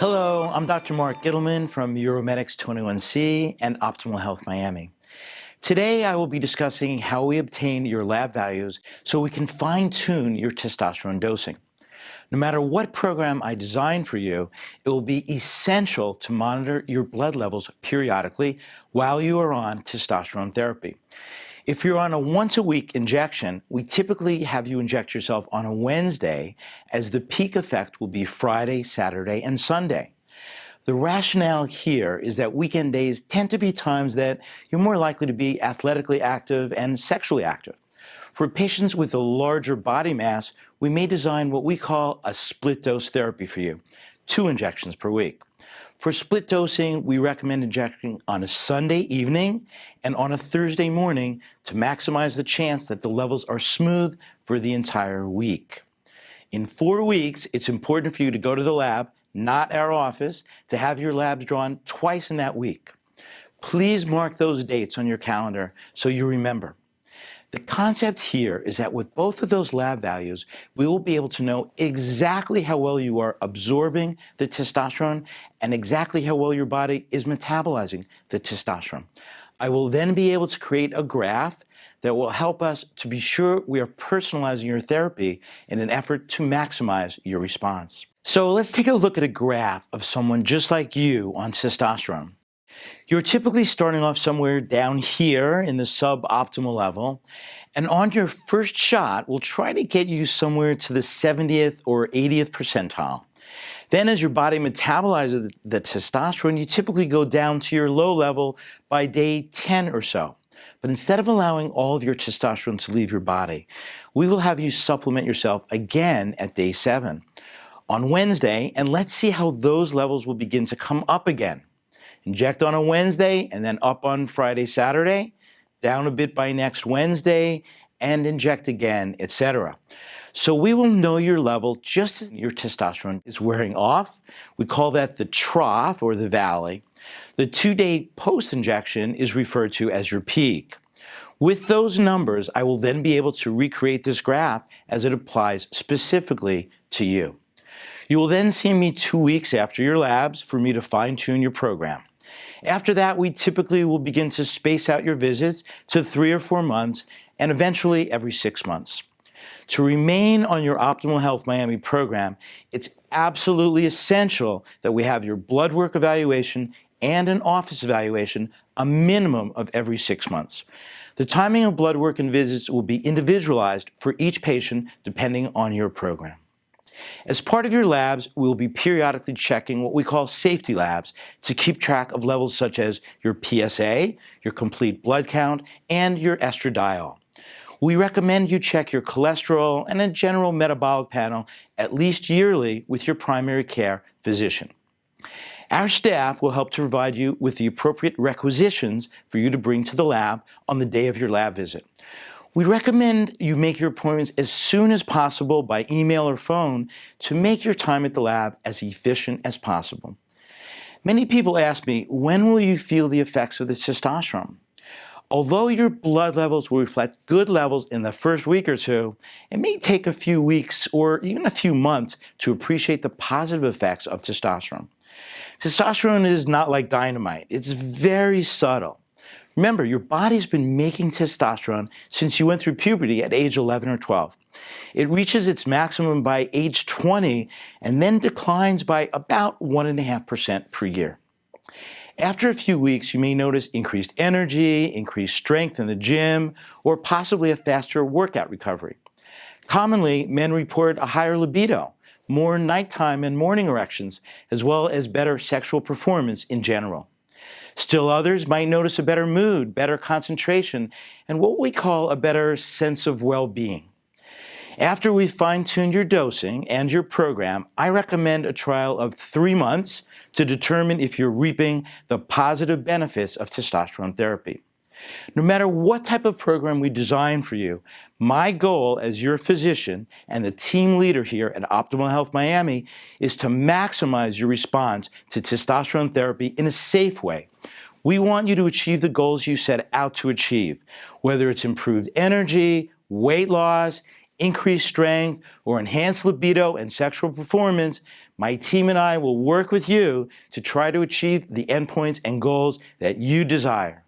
Hello, I'm Dr. Mark Gittleman from Uromedics 21C and Optimal Health Miami. Today, I will be discussing how we obtain your lab values so we can fine-tune your testosterone dosing. No matter what program I design for you, it will be essential to monitor your blood levels periodically while you are on testosterone therapy. If you're on a once-a-week injection, we typically have you inject yourself on a Wednesday, as the peak effect will be Friday, Saturday, and Sunday. The rationale here is that weekend days tend to be times that you're more likely to be athletically active and sexually active. For patients with a larger body mass, we may design what we call a split dose therapy for you, 2 injections per week. For split dosing, we recommend injecting on a Sunday evening and on a Thursday morning to maximize the chance that the levels are smooth for the entire week. In 4 weeks, it's important for you to go to the lab, not our office, to have your labs drawn twice in that week. Please mark those dates on your calendar so you remember. The concept here is that with both of those lab values, we will be able to know exactly how well you are absorbing the testosterone and exactly how well your body is metabolizing the testosterone. I will then be able to create a graph that will help us to be sure we are personalizing your therapy in an effort to maximize your response. So let's take a look at a graph of someone just like you on testosterone. You're typically starting off somewhere down here in the suboptimal level, and on your first shot, we'll try to get you somewhere to the 70th or 80th percentile. Then as your body metabolizes the testosterone, you typically go down to your low level by day 10 or so. But instead of allowing all of your testosterone to leave your body, we will have you supplement yourself again at day 7 on Wednesday, and let's see how those levels will begin to come up again. Inject on a Wednesday and then up on Friday, Saturday, down a bit by next Wednesday, and inject again, etc. So we will know your level just as your testosterone is wearing off. We call that the trough or the valley. The 2-day post-injection is referred to as your peak. With those numbers, I will then be able to recreate this graph as it applies specifically to you. You will then see me 2 weeks after your labs for me to fine-tune your program. After that, we typically will begin to space out your visits to 3 or 4 months and eventually every 6 months. To remain on your Optimal Health Miami program, it's absolutely essential that we have your blood work evaluation and an office evaluation a minimum of every 6 months. The timing of blood work and visits will be individualized for each patient depending on your program. As part of your labs, we will be periodically checking what we call safety labs to keep track of levels such as your PSA, your complete blood count, and your estradiol. We recommend you check your cholesterol and a general metabolic panel at least yearly with your primary care physician. Our staff will help to provide you with the appropriate requisitions for you to bring to the lab on the day of your lab visit. We recommend you make your appointments as soon as possible by email or phone to make your time at the lab as efficient as possible. Many people ask me, when will you feel the effects of the testosterone? Although your blood levels will reflect good levels in the first week or two, it may take a few weeks or even a few months to appreciate the positive effects of testosterone. Testosterone is not like dynamite. It's very subtle. Remember, your body's been making testosterone since you went through puberty at age 11 or 12. It reaches its maximum by age 20 and then declines by about 1.5% per year. After a few weeks, you may notice increased energy, increased strength in the gym, or possibly a faster workout recovery. Commonly, men report a higher libido, more nighttime and morning erections, as well as better sexual performance in general. Still others might notice a better mood, better concentration, and what we call a better sense of well-being. After we've fine-tuned your dosing and your program, I recommend a trial of 3 months to determine if you're reaping the positive benefits of testosterone therapy. No matter what type of program we design for you, my goal as your physician and the team leader here at Optimal Health Miami is to maximize your response to testosterone therapy in a safe way. We want you to achieve the goals you set out to achieve, whether it's improved energy, weight loss, increase strength, or enhance libido and sexual performance, my team and I will work with you to try to achieve the endpoints and goals that you desire.